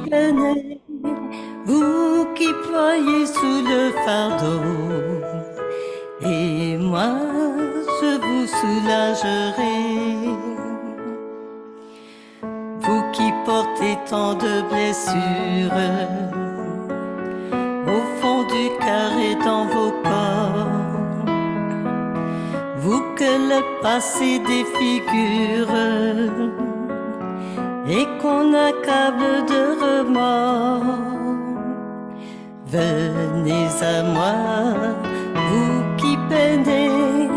peinez, vous qui ployez sous le fardeau, et moi je vous soulagerai. Vous qui portez tant de blessures au fond du cœur et dans vos corps, vous que le passé défigure et qu'on accable de remords, venez à moi, vous qui peinez,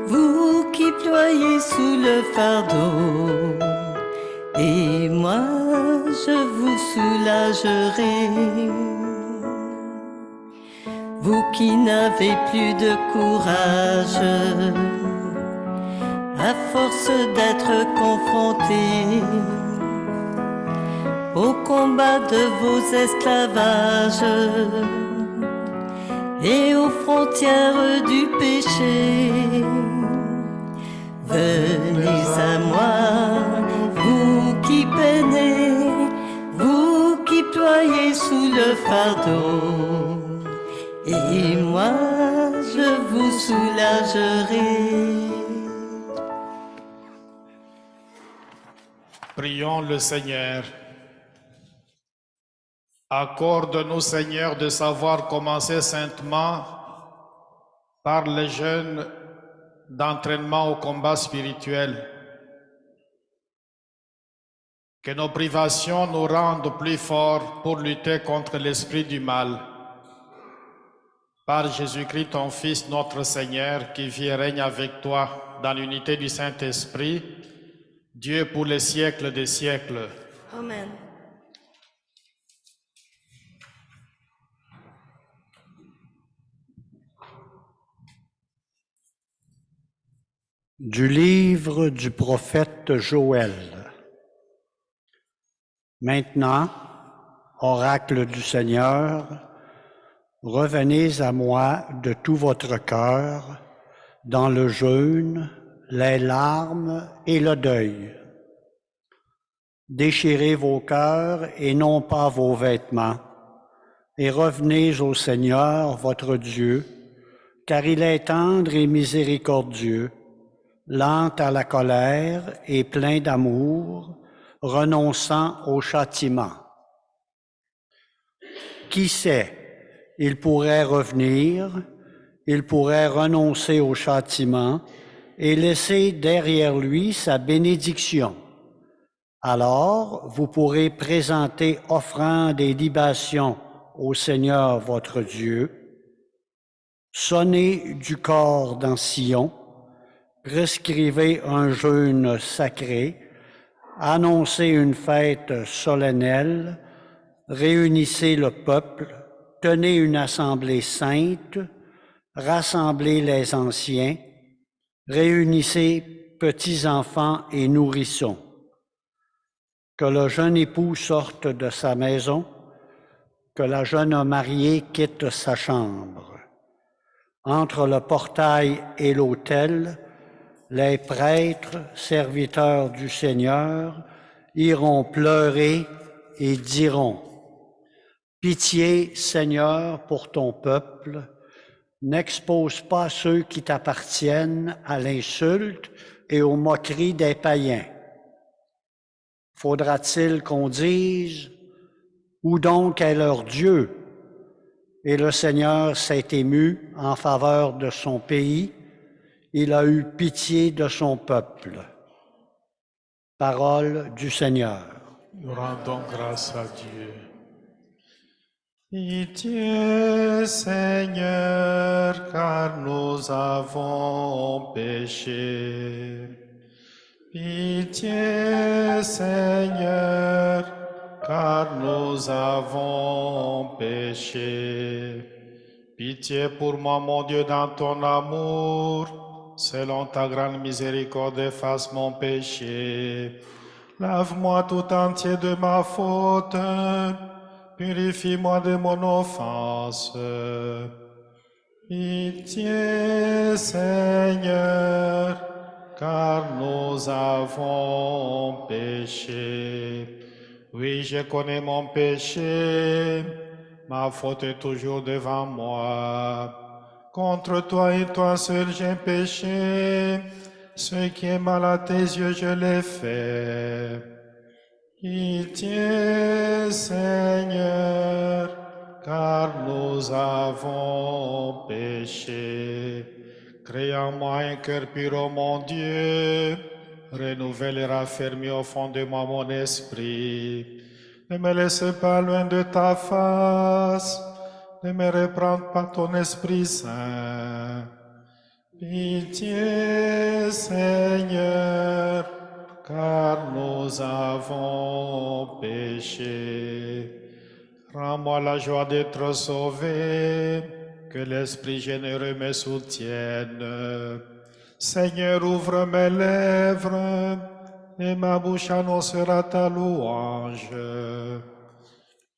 vous qui ployez sous le fardeau, et moi je vous soulagerai. Vous qui n'avez plus de courage, à force d'être confrontés au combat de vos esclavages et aux frontières du péché, venez à moi, vous qui peinez, vous qui ployez sous le fardeau, et moi je vous soulagerai. Prions le Seigneur. Accorde-nous, Seigneur, de savoir commencer saintement par les jeunes d'entraînement au combat spirituel. Que nos privations nous rendent plus forts pour lutter contre l'esprit du mal. Par Jésus-Christ, ton Fils, notre Seigneur, qui vit et règne avec toi dans l'unité du Saint-Esprit, Dieu pour les siècles des siècles. Amen. Du livre du prophète Joël. Maintenant, oracle du Seigneur, revenez à moi de tout votre cœur, dans le jeûne, les larmes et le deuil. Déchirez vos cœurs et non pas vos vêtements, et revenez au Seigneur votre Dieu, car il est tendre et miséricordieux, lent à la colère et plein d'amour, renonçant au châtiment. Qui sait, il pourrait revenir, il pourrait renoncer au châtiment et laisser derrière lui sa bénédiction. Alors, vous pourrez présenter offrandes et libations au Seigneur votre Dieu, sonner du cor dans Sion, prescrivez un jeûne sacré, annoncez une fête solennelle, réunissez le peuple, tenez une assemblée sainte, rassemblez les anciens, réunissez petits-enfants et nourrissons. Que le jeune époux sorte de sa maison, que la jeune mariée quitte sa chambre. Entre le portail et l'autel, les prêtres, serviteurs du Seigneur, iront pleurer et diront: Pitié, Seigneur, pour ton peuple, n'expose pas ceux qui t'appartiennent à l'insulte et aux moqueries des païens. Faudra-t-il qu'on dise: Où donc est leur Dieu? Et le Seigneur s'est ému en faveur de son pays, il a eu pitié de son peuple. Parole du Seigneur. Nous rendons grâce à Dieu. Pitié, Seigneur, car nous avons péché. Pitié, Seigneur, car nous avons péché. Pitié pour moi, mon Dieu, dans ton amour, selon ta grande miséricorde, efface mon péché. Lave-moi tout entier de ma faute, purifie-moi de mon offense. Pitié, Seigneur, car nous avons péché. Oui, je connais mon péché, ma faute est toujours devant moi. Contre toi et toi seul j'ai péché, ce qui est mal à tes yeux je l'ai fait. Pitié, Seigneur, car nous avons péché. Crée en moi un cœur pur, ô mon Dieu, renouvelle et raffermis au fond de moi mon esprit. Ne me laisse pas loin de ta face, ne me reprends pas ton Esprit Saint. Pitié, Seigneur, car nous avons péché. Rends-moi la joie d'être sauvé, que l'Esprit généreux me soutienne. Seigneur, ouvre mes lèvres, et ma bouche annoncera ta louange.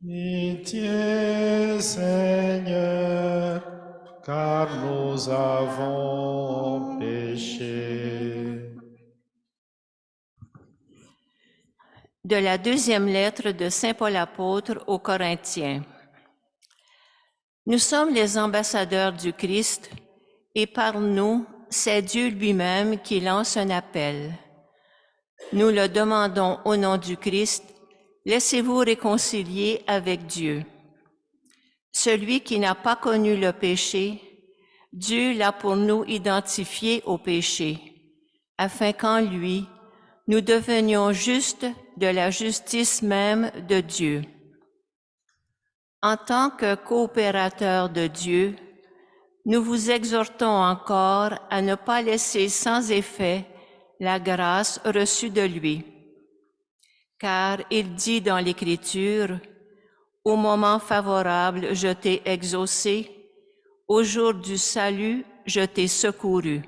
Pitié, Seigneur, car nous avons péché. De la deuxième lettre de Saint Paul apôtre aux Corinthiens. Nous sommes les ambassadeurs du Christ et par nous, c'est Dieu lui-même qui lance un appel. Nous le demandons au nom du Christ, laissez-vous réconcilier avec Dieu. Celui qui n'a pas connu le péché, Dieu l'a pour nous identifié au péché, afin qu'en lui, nous devenions justes de la justice même de Dieu. En tant que coopérateurs de Dieu, nous vous exhortons encore à ne pas laisser sans effet la grâce reçue de lui. Car il dit dans l'Écriture, « Au moment favorable, je t'ai exaucé, au jour du salut, je t'ai secouru. »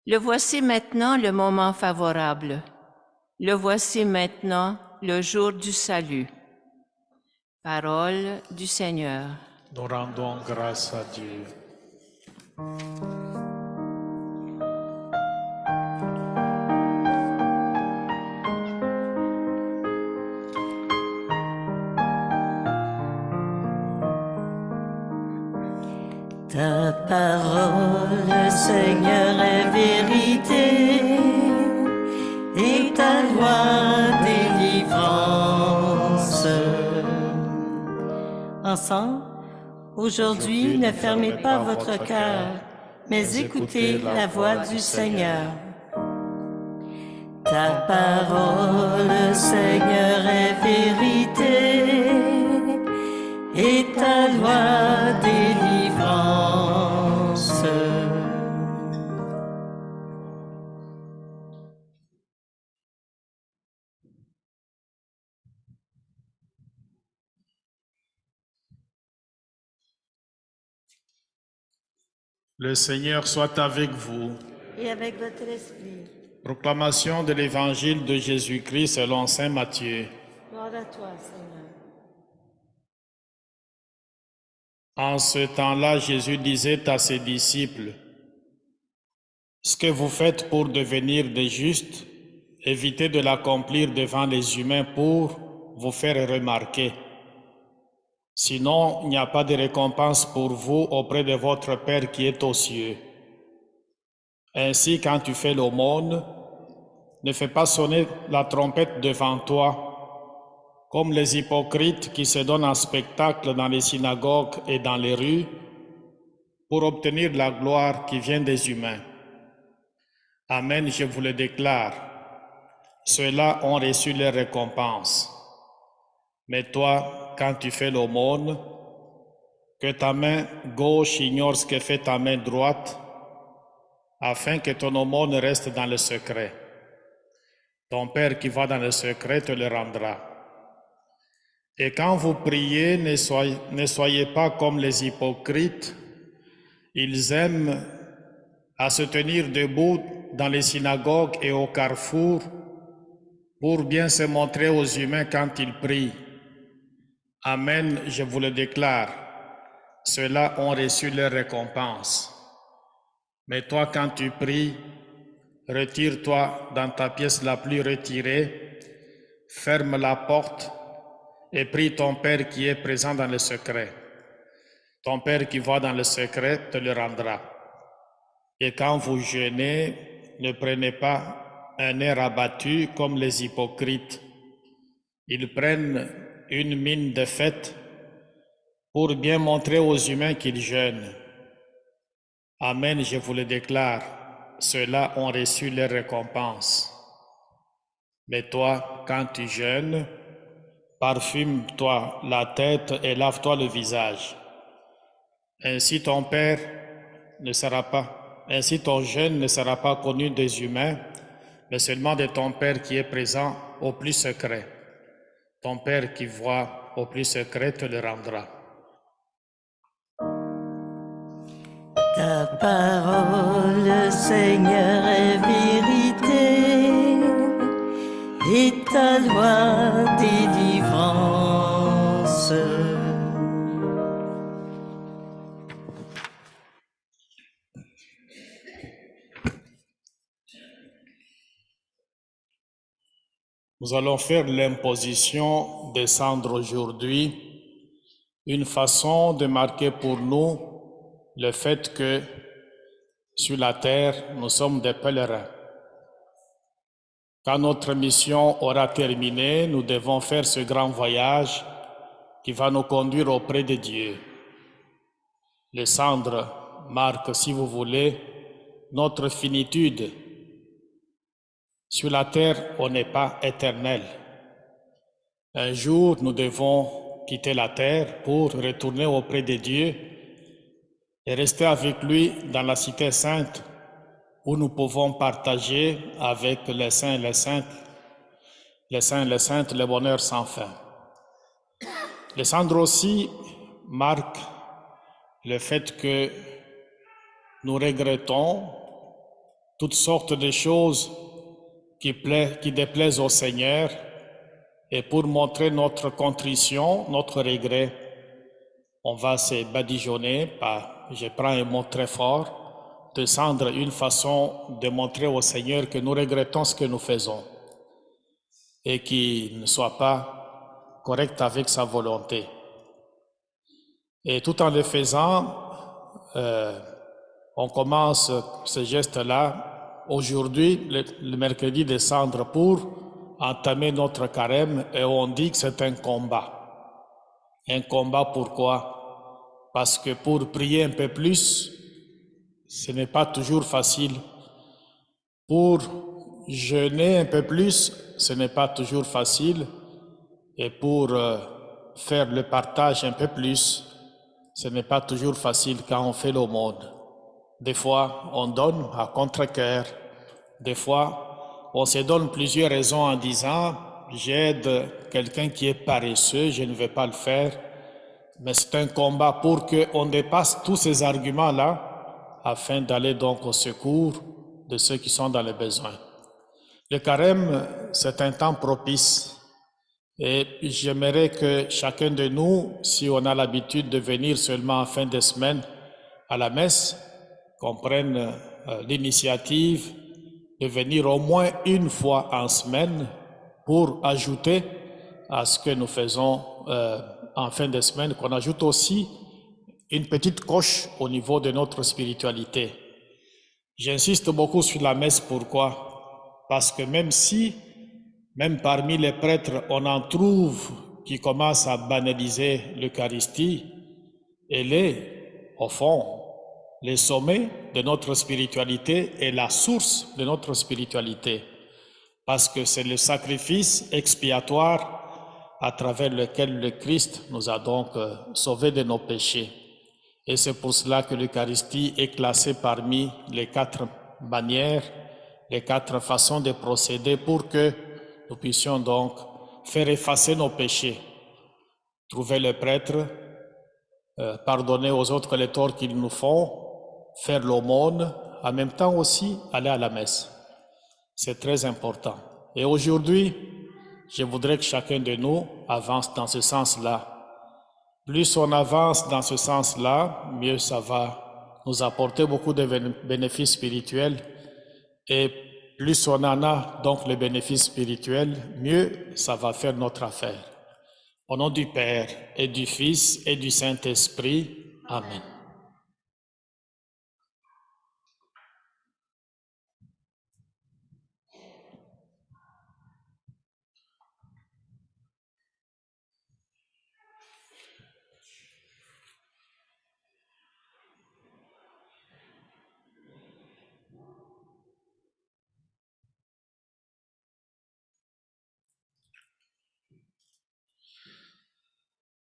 Le voici maintenant le moment favorable. Le voici maintenant le jour du salut. Parole du Seigneur. Nous rendons grâce à Dieu. Ta parole, Seigneur, est vérité, et ta loi délivrance. Ensemble, aujourd'hui, ne fermez pas votre cœur, mais écoutez la voix du Seigneur. Ta parole, Seigneur, est vérité, et ta loi délivrance. Le Seigneur soit avec vous. Et avec votre esprit. Proclamation de l'Évangile de Jésus-Christ selon saint Matthieu. Gloire à toi, Seigneur. En ce temps-là, Jésus disait à ses disciples, « Ce que vous faites pour devenir des justes, évitez de l'accomplir devant les humains pour vous faire remarquer. Sinon, il n'y a pas de récompense pour vous auprès de votre Père qui est aux cieux. Ainsi, quand tu fais l'aumône, ne fais pas sonner la trompette devant toi, comme les hypocrites qui se donnent en spectacle dans les synagogues et dans les rues, pour obtenir la gloire qui vient des humains. Amen, je vous le déclare, ceux-là ont reçu leur récompense. Mais toi, quand tu fais l'aumône, que ta main gauche ignore ce que fait ta main droite, afin que ton aumône reste dans le secret. Ton Père qui va dans le secret te le rendra. Et quand vous priez, ne soyez pas comme les hypocrites. Ils aiment à se tenir debout dans les synagogues et au carrefour pour bien se montrer aux humains quand ils prient. Amen, je vous le déclare, ceux-là ont reçu leur récompense. Mais toi, quand tu pries, retire-toi dans ta pièce la plus retirée, ferme la porte et prie ton Père qui est présent dans le secret. Ton Père qui voit dans le secret te le rendra. Et quand vous jeûnez, ne prenez pas un air abattu comme les hypocrites. Ils prennent une mine de fête pour bien montrer aux humains qu'ils jeûnent. Amen, je vous le déclare, ceux-là ont reçu leur récompense. Mais toi, quand tu jeûnes, parfume-toi la tête et lave-toi le visage. Ainsi ton jeûne ne sera pas connu des humains, mais seulement de ton Père qui est présent au plus secret. Ton Père qui voit au plus secret te le rendra. Ta parole, Seigneur, est vérité, et ta loi délivrance. Nous allons faire l'imposition des cendres aujourd'hui, une façon de marquer pour nous le fait que sur la terre, nous sommes des pèlerins. Quand notre mission aura terminé, nous devons faire ce grand voyage qui va nous conduire auprès de Dieu. Les cendres marquent, si vous voulez, notre finitude. Sur la terre, on n'est pas éternel. Un jour, nous devons quitter la terre pour retourner auprès de Dieu et rester avec lui dans la cité sainte où nous pouvons partager avec les saints et les saintes, le bonheur sans fin. Les cendres aussi marquent le fait que nous regrettons toutes sortes de choses qui déplaisent au Seigneur, et pour montrer notre contrition, notre regret, on va se badigeonner je prends un mot très fort, de cendre une façon de montrer au Seigneur que nous regrettons ce que nous faisons et qu'il ne soit pas correct avec sa volonté. Et tout en le faisant, on commence ce geste-là aujourd'hui, le mercredi des cendres, pour entamer notre carême, et on dit que c'est un combat. Un combat pourquoi? Parce que pour prier un peu plus, ce n'est pas toujours facile. Pour jeûner un peu plus, ce n'est pas toujours facile. Et pour faire le partage un peu plus, ce n'est pas toujours facile quand on fait l'aumône. Des fois, on donne à contre-cœur. Des fois, on se donne plusieurs raisons en disant « j'aide quelqu'un qui est paresseux, je ne vais pas le faire ». Mais c'est un combat pour qu'on dépasse tous ces arguments-là afin d'aller donc au secours de ceux qui sont dans le besoin. Le carême, c'est un temps propice. Et j'aimerais que chacun de nous, si on a l'habitude de venir seulement en fin de semaine à la messe, qu'on prenne l'initiative de venir au moins une fois en semaine pour ajouter à ce que nous faisons en fin de semaine, qu'on ajoute aussi une petite coche au niveau de notre spiritualité. J'insiste beaucoup sur la messe, pourquoi? Parce que même parmi les prêtres, on en trouve qui commencent à banaliser l'Eucharistie, elle est, au fond, le sommet de notre spiritualité et la source de notre spiritualité, parce que c'est le sacrifice expiatoire à travers lequel le Christ nous a donc sauvés de nos péchés. Et c'est pour cela que l'Eucharistie est classée parmi les 4 manières, les 4 façons de procéder pour que nous puissions donc faire effacer nos péchés, trouver le prêtre, pardonner aux autres les torts qu'ils nous font, faire l'aumône, en même temps aussi aller à la messe. C'est très important. Et aujourd'hui, je voudrais que chacun de nous avance dans ce sens-là. Plus on avance dans ce sens-là, mieux ça va nous apporter beaucoup de bénéfices spirituels et plus on en a donc les bénéfices spirituels, mieux ça va faire notre affaire. Au nom du Père et du Fils et du Saint-Esprit. Amen.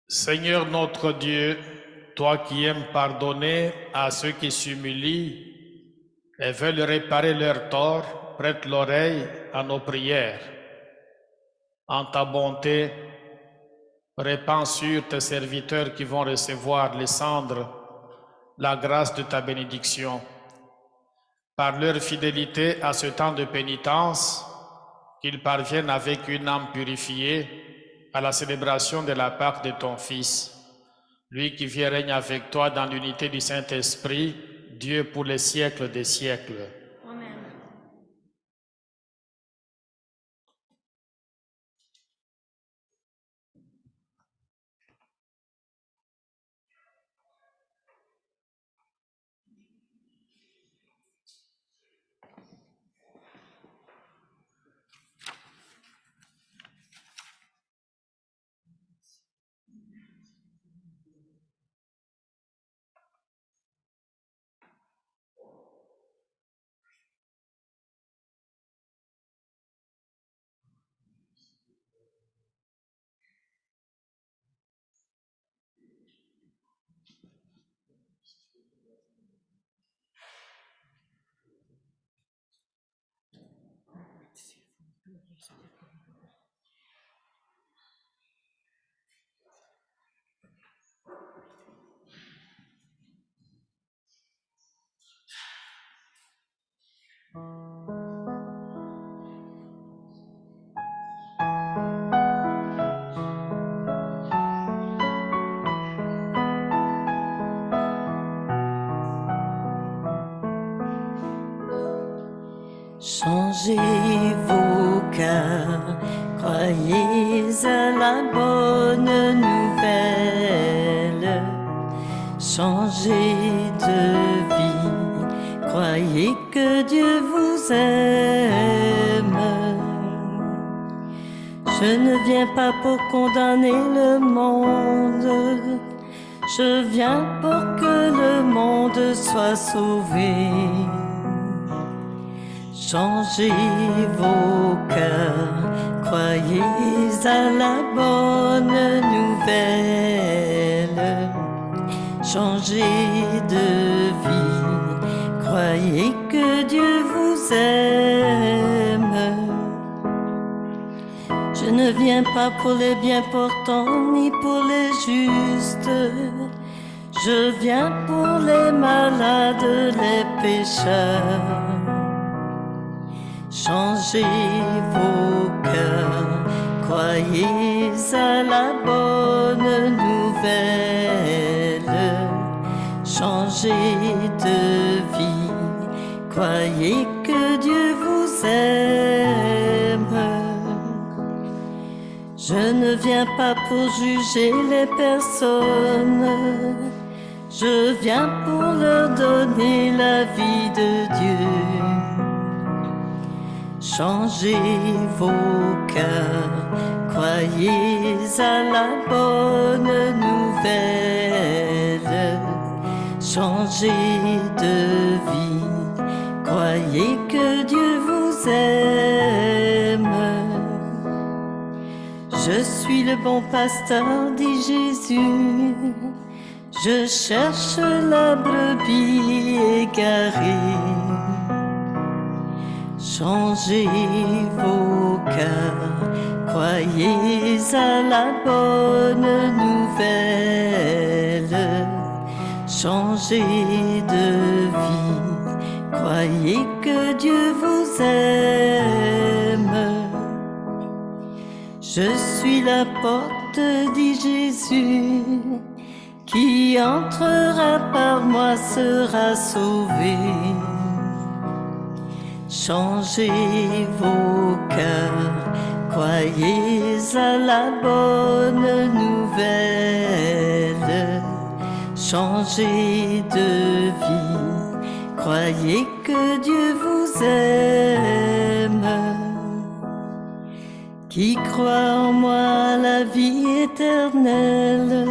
Seigneur notre Dieu, toi qui aimes pardonner à ceux qui s'humilient et veulent réparer leurs torts, prête l'oreille à nos prières. En ta bonté, répands sur tes serviteurs qui vont recevoir les cendres la grâce de ta bénédiction. Par leur fidélité à ce temps de pénitence, qu'ils parviennent avec une âme purifiée à la célébration de la Pâque de ton Fils, lui qui vit et règne avec toi dans l'unité du Saint-Esprit, Dieu pour les siècles des siècles. Amen. Changez vos cœurs, croyez à la bonne nouvelle. Changez de vie, croyez que Dieu vous aime. Je ne viens pas pour condamner le monde, je viens pour que le monde soit sauvé. Changez vos cœurs, croyez à la bonne nouvelle. Changez de vie, croyez que Dieu vous aime. Je ne viens pas pour les bien portants ni pour les justes, je viens pour les malades, les pécheurs. Changez vos cœurs, croyez à la bonne nouvelle. Changez de vie, croyez que Dieu vous aime. Je ne viens pas pour juger les personnes, je viens pour leur donner la vie de Dieu. Changez vos cœurs, croyez à la bonne nouvelle. Changez de vie, croyez que Dieu vous aime. Je suis le bon pasteur, dit Jésus, je cherche la brebis égarée. Changez vos cœurs, croyez à la bonne nouvelle. Changez de vie, croyez que Dieu vous aime. Je suis la porte, dit Jésus, qui entrera par moi sera sauvé. Changez vos cœurs, croyez à la bonne nouvelle. Changez de vie, croyez que Dieu vous aime. Qui croit en moi la vie éternelle,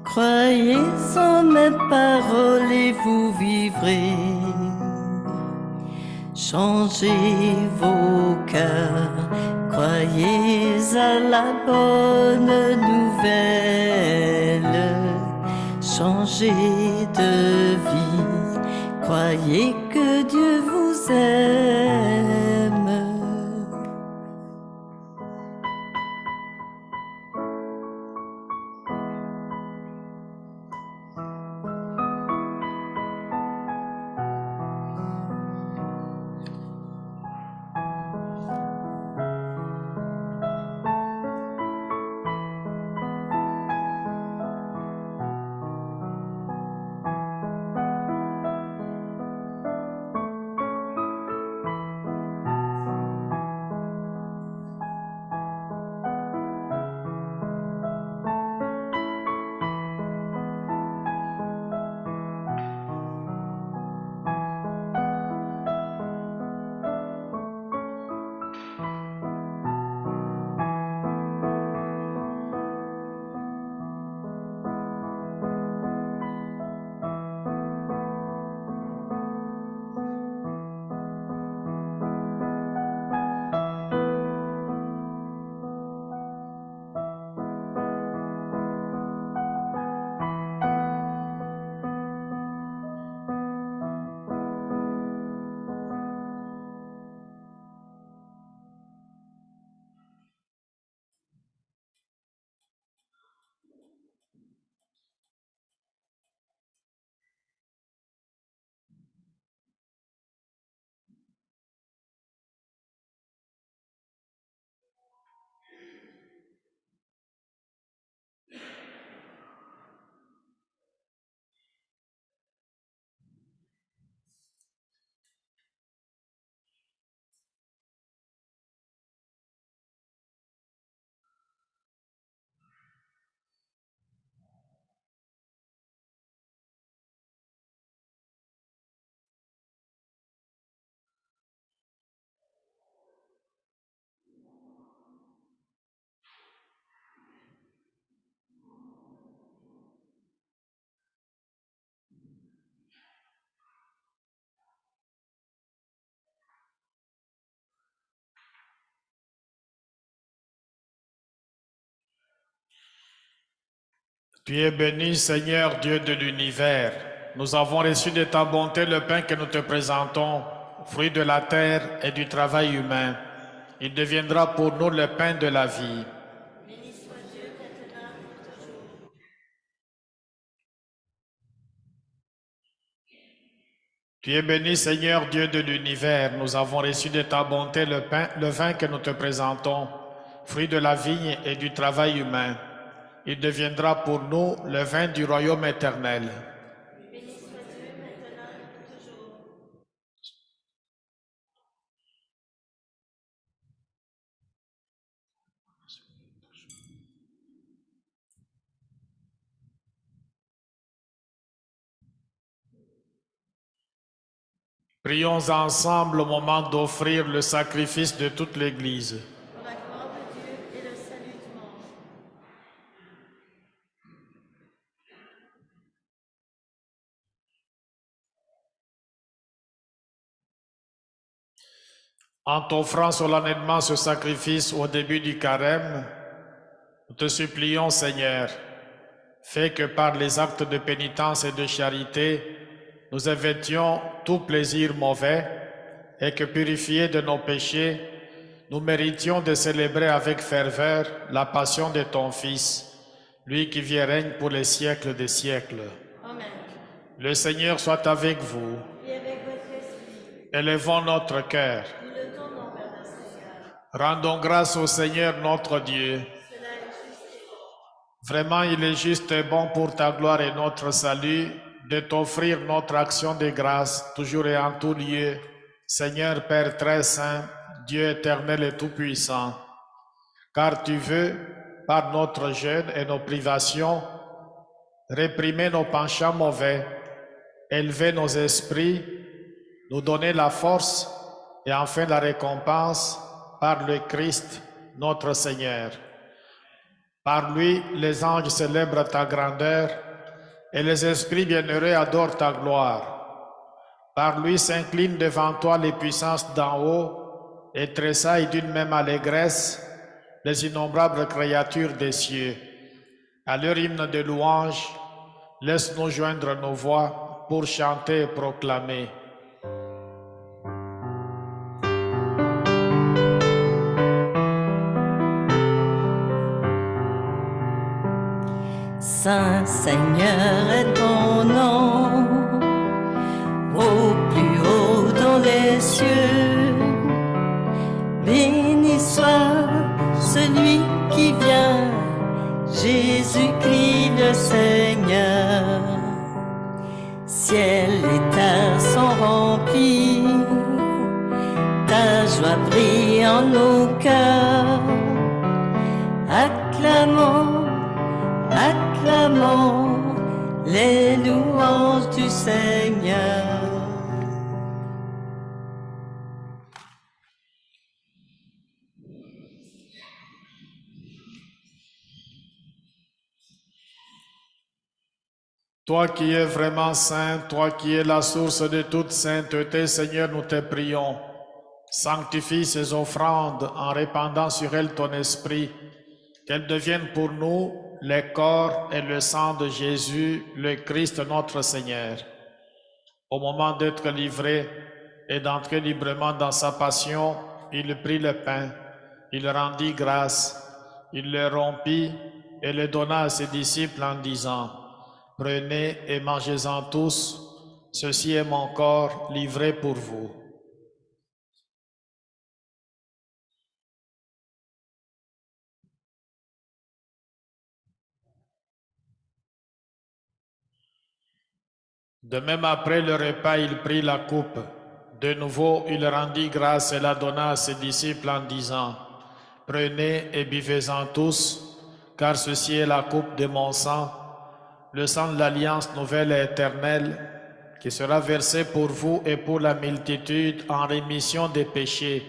croyez en mes paroles et vous vivrez. Changez vos cœurs, croyez à la bonne nouvelle. Changez de vie, croyez que Dieu vous aime. Tu es béni, Seigneur Dieu de l'univers. Nous avons reçu de ta bonté le pain que nous te présentons, fruit de la terre et du travail humain. Il deviendra pour nous le pain de la vie. Tu es béni, Seigneur Dieu de l'univers. Nous avons reçu de ta bonté le vin que nous te présentons, fruit de la vigne et du travail humain. Il deviendra pour nous le vin du royaume éternel. Prions ensemble au moment d'offrir le sacrifice de toute l'Église. Pour la gloire de Dieu et le salut du monde. En t'offrant solennellement ce sacrifice au début du carême, nous te supplions, Seigneur, fais que par les actes de pénitence et de charité, nous éveitions tout plaisir mauvais et que, purifiés de nos péchés, nous méritions de célébrer avec ferveur la passion de ton Fils, lui qui vit et règne pour les siècles des siècles. Amen. Le Seigneur soit avec vous. Et avec votre esprit, Élevons notre cœur. nous le tournons vers le Seigneur. Rendons grâce au Seigneur notre Dieu. Cela est juste et bon. Vraiment, il est juste et bon pour ta gloire et notre salut de t'offrir notre action de grâce, toujours et en tout lieu, Seigneur Père très saint, Dieu éternel et tout-puissant, car tu veux, par notre jeûne et nos privations, réprimer nos penchants mauvais, élever nos esprits, nous donner la force et enfin la récompense par le Christ, notre Seigneur. Par lui, les anges célèbrent ta grandeur et les esprits bienheureux adorent ta gloire. Par lui s'inclinent devant toi les puissances d'en haut et tressaillent d'une même allégresse les innombrables créatures des cieux. À leur hymne de louange, laisse-nous joindre nos voix pour chanter et proclamer. Saint Seigneur est ton nom, au plus haut dans les cieux. Béni soit celui qui vient, Jésus-Christ le Seigneur. Ciel et terre sont remplis, ta joie brille en nos cœurs. Acclamons, acclamons les louanges du Seigneur. Toi qui es vraiment saint, toi qui es la source de toute sainteté, Seigneur, nous te prions. Sanctifie ces offrandes en répandant sur elles ton esprit, qu'elles deviennent pour nous les corps et le sang de Jésus, le Christ notre Seigneur. Au moment d'être livré et d'entrer librement dans sa passion, il prit le pain, il rendit grâce, il le rompit et le donna à ses disciples en disant: Prenez et mangez-en tous, ceci est mon corps livré pour vous. De même après le repas, il prit la coupe. De nouveau, il rendit grâce et la donna à ses disciples en disant: Prenez et buvez-en tous, car ceci est la coupe de mon sang, le sang de l'alliance nouvelle et éternelle, qui sera versé pour vous et pour la multitude en rémission des péchés.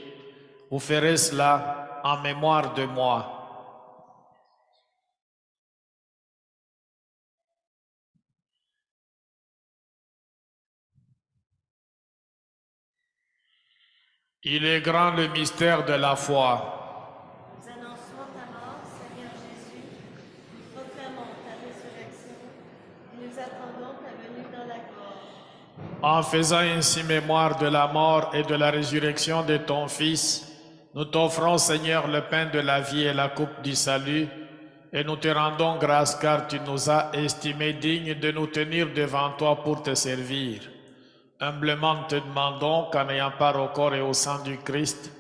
Vous ferez cela en mémoire de moi. Il est grand le mystère de la foi. Nous annonçons ta mort, Seigneur Jésus, nous proclamons ta résurrection, et nous attendons ta venue dans la gloire. En faisant ainsi mémoire de la mort et de la résurrection de ton Fils, nous t'offrons, Seigneur, le pain de la vie et la coupe du salut, et nous te rendons grâce car tu nous as estimés dignes de nous tenir devant toi pour te servir. Humblement nous te demandons qu'en ayant part au corps et au sang du Christ,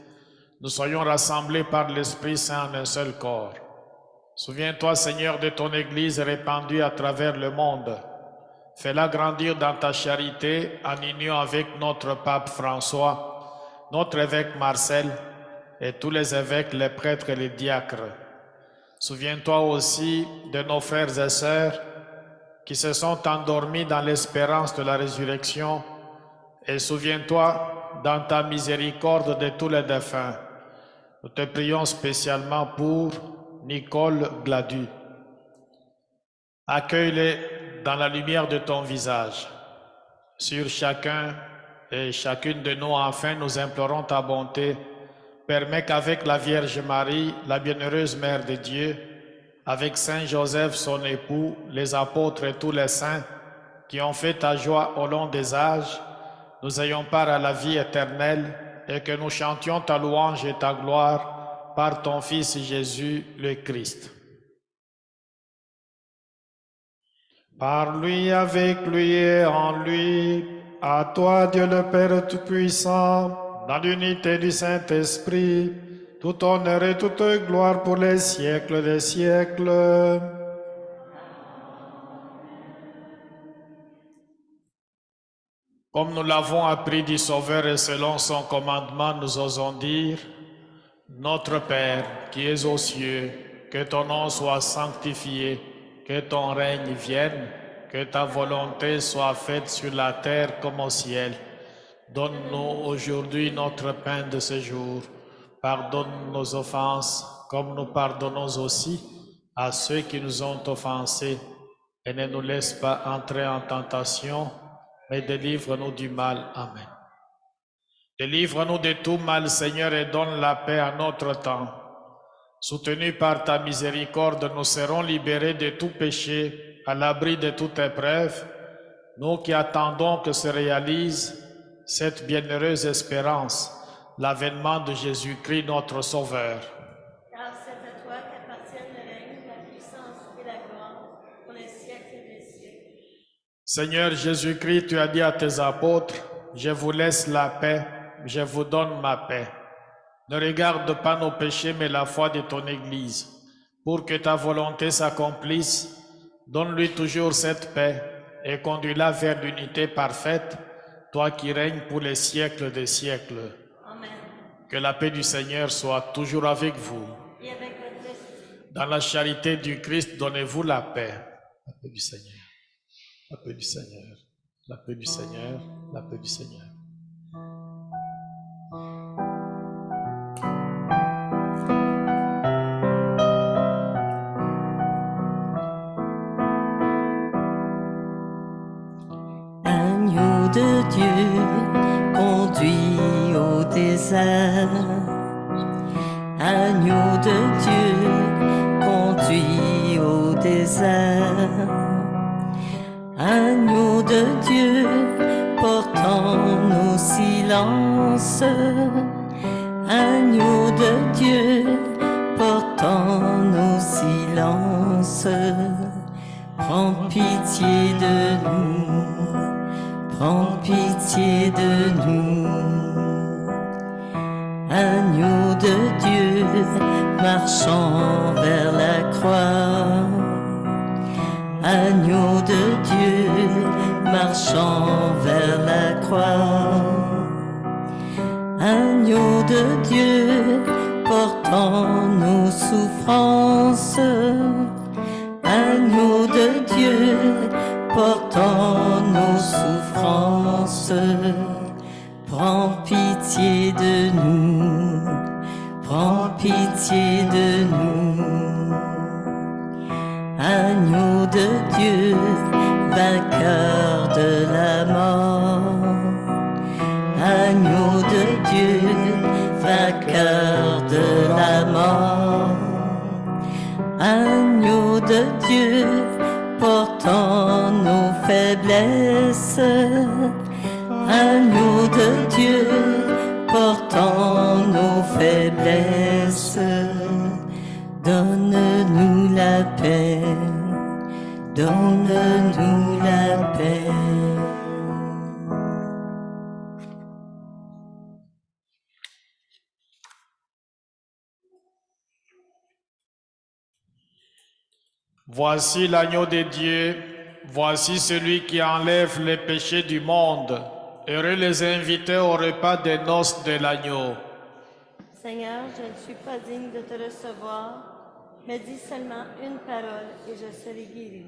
nous soyons rassemblés par l'Esprit Saint en un seul corps. Souviens-toi, Seigneur, de ton Église répandue à travers le monde. Fais-la grandir dans ta charité en union avec notre pape François, notre évêque Marcel et tous les évêques, les prêtres et les diacres. Souviens-toi aussi de nos frères et sœurs qui se sont endormis dans l'espérance de la résurrection, et souviens-toi dans ta miséricorde de tous les défunts. Nous te prions spécialement pour Nicole Gladu. Accueille-les dans la lumière de ton visage. Sur chacun et chacune de nous, enfin, nous implorons ta bonté. Permets qu'avec la Vierge Marie, la bienheureuse Mère de Dieu, avec Saint Joseph, son époux, les apôtres et tous les saints qui ont fait ta joie au long des âges, nous ayons part à la vie éternelle et que nous chantions ta louange et ta gloire par ton Fils Jésus le Christ. Par lui, avec lui et en lui, à toi Dieu le Père Tout-Puissant, dans l'unité du Saint-Esprit, tout honneur et toute gloire pour les siècles des siècles. Comme nous l'avons appris du Sauveur et selon son commandement, nous osons dire, Notre Père qui es aux cieux, que ton nom soit sanctifié, que ton règne vienne, que ta volonté soit faite sur la terre comme au ciel. Donne-nous aujourd'hui notre pain de ce jour. Pardonne nos offenses, comme nous pardonnons aussi à ceux qui nous ont offensés. Et ne nous laisse pas entrer en tentation, mais délivre-nous du mal. Amen. Délivre-nous de tout mal, Seigneur, et donne la paix à notre temps. Soutenus par ta miséricorde, nous serons libérés de tout péché, à l'abri de toute épreuve, nous qui attendons que se réalise cette bienheureuse espérance, l'avènement de Jésus-Christ, notre Sauveur. Car c'est à toi qu'appartiennent le règne, la puissance et la gloire pour les siècles des siècles. Seigneur Jésus-Christ, tu as dit à tes apôtres, je vous laisse la paix, je vous donne ma paix. Ne regarde pas nos péchés, mais la foi de ton Église. Pour que ta volonté s'accomplisse, donne-lui toujours cette paix et conduis-la vers l'unité parfaite, toi qui règnes pour les siècles des siècles. Amen. Que la paix du Seigneur soit toujours avec vous. Et avec votre esprit. Dans la charité du Christ, donnez-vous la paix. La paix du Seigneur. La paix du Seigneur. La paix du Seigneur. La paix du Seigneur. Agneau de Dieu, conduit au désert. Agneau de Dieu, conduit au désert. Agneau de Dieu, portant nos silences. Agneau de Dieu, portant nos silences. Prends pitié de nous, prends pitié de nous. Agneau de Dieu, marchant vers la croix. Agneau de Dieu, marchant vers la croix. Agneau de Dieu, portant nos souffrances. Agneau de Dieu, portant nos souffrances. Prends pitié de nous, prends pitié de nous. Agneau de Dieu, vainqueur de la mort. Agneau de Dieu, vainqueur de la mort. Agneau de Dieu, portant nos faiblesses. Agneau de Dieu, portant nos faiblesses. Donne-nous la paix, donne-nous la paix. Voici l'agneau de Dieu, voici celui qui enlève les péchés du monde. Heureux les invités au repas des noces de l'agneau. Seigneur, je ne suis pas digne de te recevoir, mais dis seulement une parole et je serai guéri.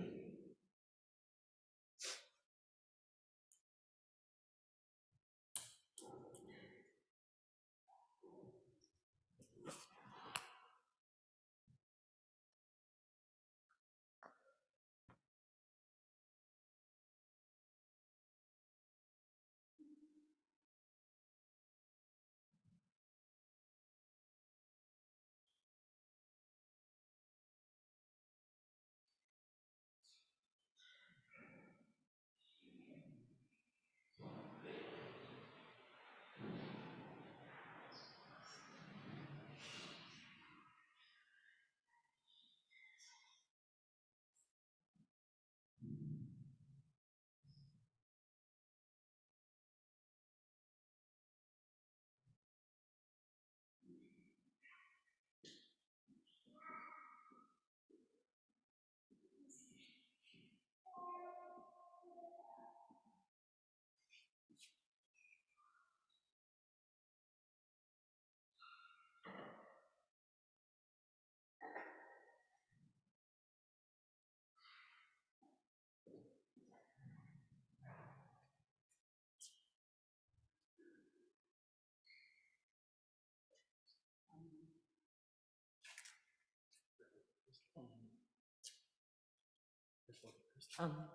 Amen.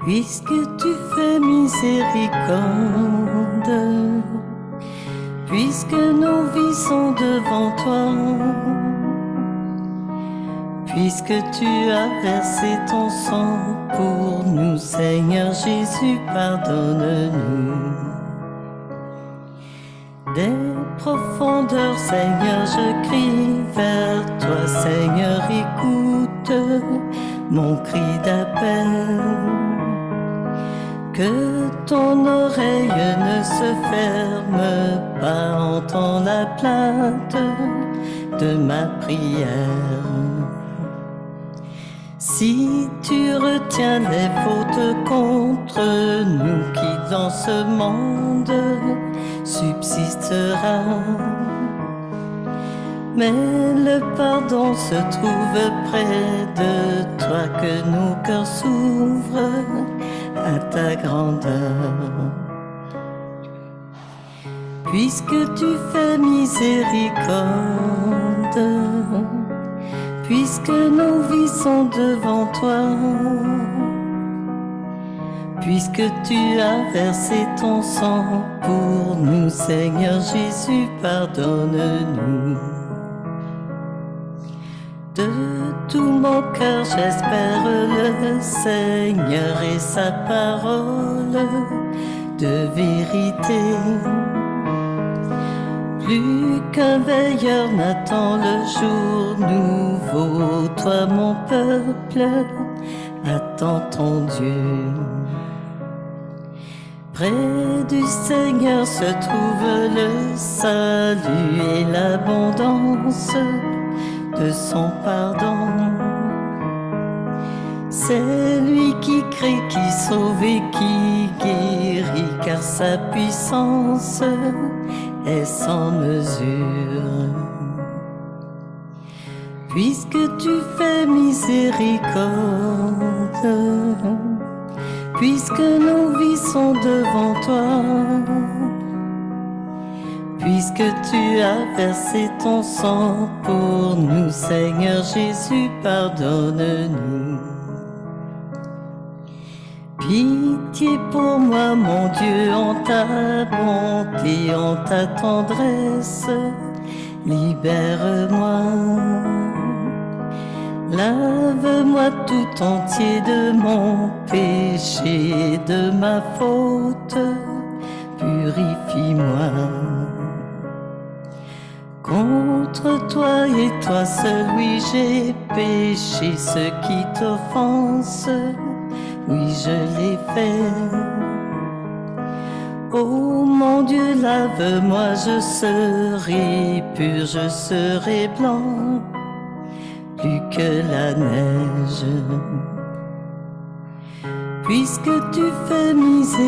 Puisque tu fais miséricorde, puisque nos vies sont devant toi, puisque tu as versé ton sang pour nous, Seigneur Jésus, pardonne-nous. Des profondeurs, Seigneur, je crie vers toi, Seigneur, écoute mon cri d'appel. Que ton oreille ne se ferme pas, entends la plainte de ma prière. Si tu retiens les fautes contre nous qui dans ce monde subsistera, mais le pardon se trouve près de toi, que nos cœurs s'ouvrent à ta grandeur. Puisque tu fais miséricorde, puisque nos vies sont devant toi, puisque tu as versé ton sang pour nous, Seigneur Jésus, pardonne-nous. De tout mon cœur j'espère le Seigneur et sa parole de vérité. Plus qu'un veilleur n'attend le jour nouveau, toi mon peuple, attends ton Dieu. Près du Seigneur se trouve le salut et l'abondance de son pardon. C'est lui qui crée, qui sauve et qui guérit, car sa puissance est sans mesure. Puisque tu fais miséricorde, puisque nos vies sont devant toi, puisque tu as versé ton sang pour nous, Seigneur Jésus, pardonne-nous. Pitié pour moi, mon Dieu, en ta bonté, en ta tendresse, libère-moi. Lave-moi tout entier de mon péché, de ma faute, purifie-moi. Contre toi et toi seul, oui, j'ai péché, ce qui t'offense, oui, je l'ai fait. Oh mon Dieu, lave-moi, je serai pur, je serai blanc, plus que la neige. Puisque tu fais miséricorde,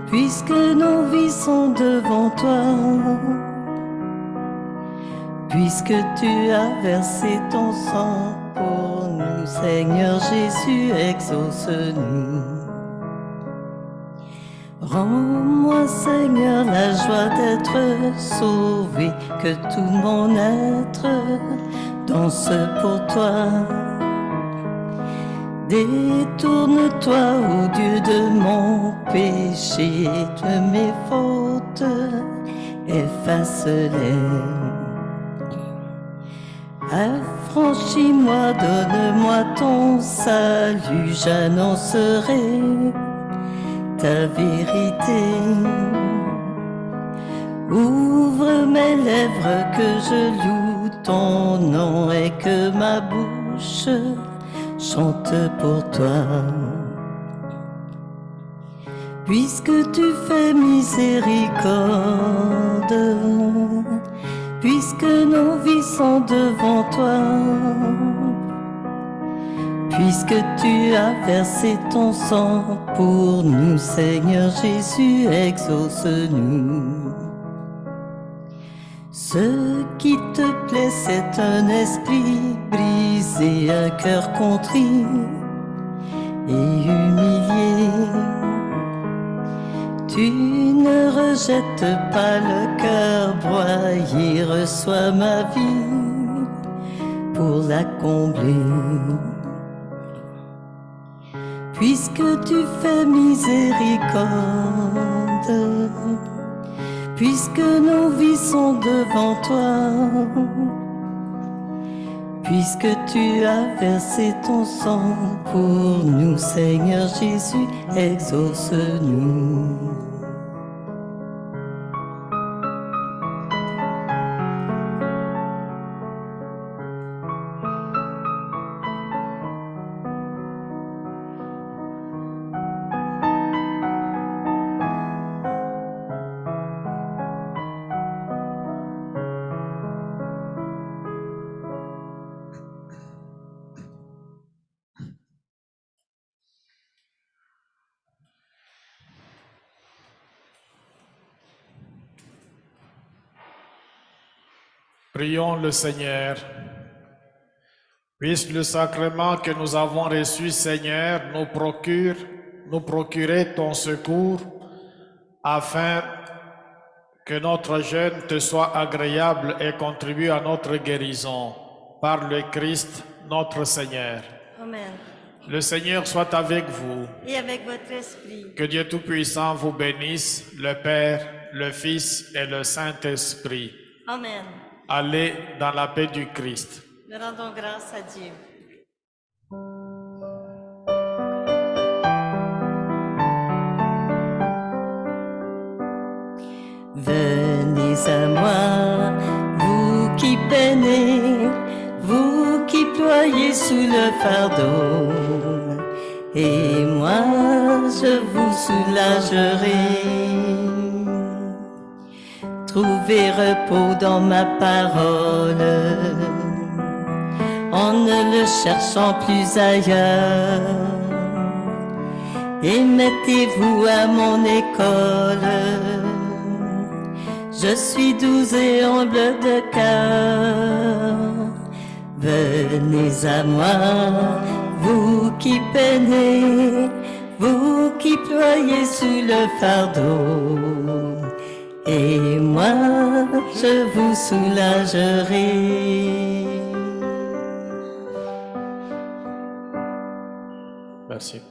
puisque nos vies sont devant toi, puisque tu as versé ton sang pour nous, Seigneur Jésus, exauce-nous. Rends-moi, Seigneur, la joie d'être sauvé, que tout mon être danse pour toi. Détourne-toi, ô Dieu, de mon péché, de mes fautes, efface-les. Affranchis-moi, donne-moi ton salut, j'annoncerai ta vérité. Ouvre mes lèvres que je loue ton nom et que ma bouche chante pour toi. Puisque tu fais miséricorde, puisque nos vies sont devant toi, puisque tu as versé ton sang pour nous, Seigneur Jésus, exauce-nous. Ce qui te plaît, c'est un esprit brisé, un cœur contrit et humilié. Tu ne rejettes pas le cœur broyé, reçois ma vie pour la combler. Puisque tu fais miséricorde, puisque nos vies sont devant toi, puisque tu as versé ton sang pour nous, Seigneur Jésus, exauce-nous. Prions le Seigneur. Puisse le sacrement que nous avons reçu, Seigneur, nous procurer ton secours, afin que notre jeûne te soit agréable et contribue à notre guérison. Par le Christ, notre Seigneur. Amen. Le Seigneur soit avec vous. Et avec votre esprit. Que Dieu Tout-Puissant vous bénisse, le Père, le Fils et le Saint-Esprit. Amen. Allez dans la paix du Christ. Nous rendons grâce à Dieu. Venez à moi, vous qui peinez, vous qui ployez sous le fardeau, et moi je vous soulagerai. Trouvez repos dans ma parole, en ne le cherchant plus ailleurs. Et mettez-vous à mon école, je suis doux et humble de cœur. Venez à moi, vous qui peinez, vous qui ployez sous le fardeau, et moi je vous soulagerai. Merci.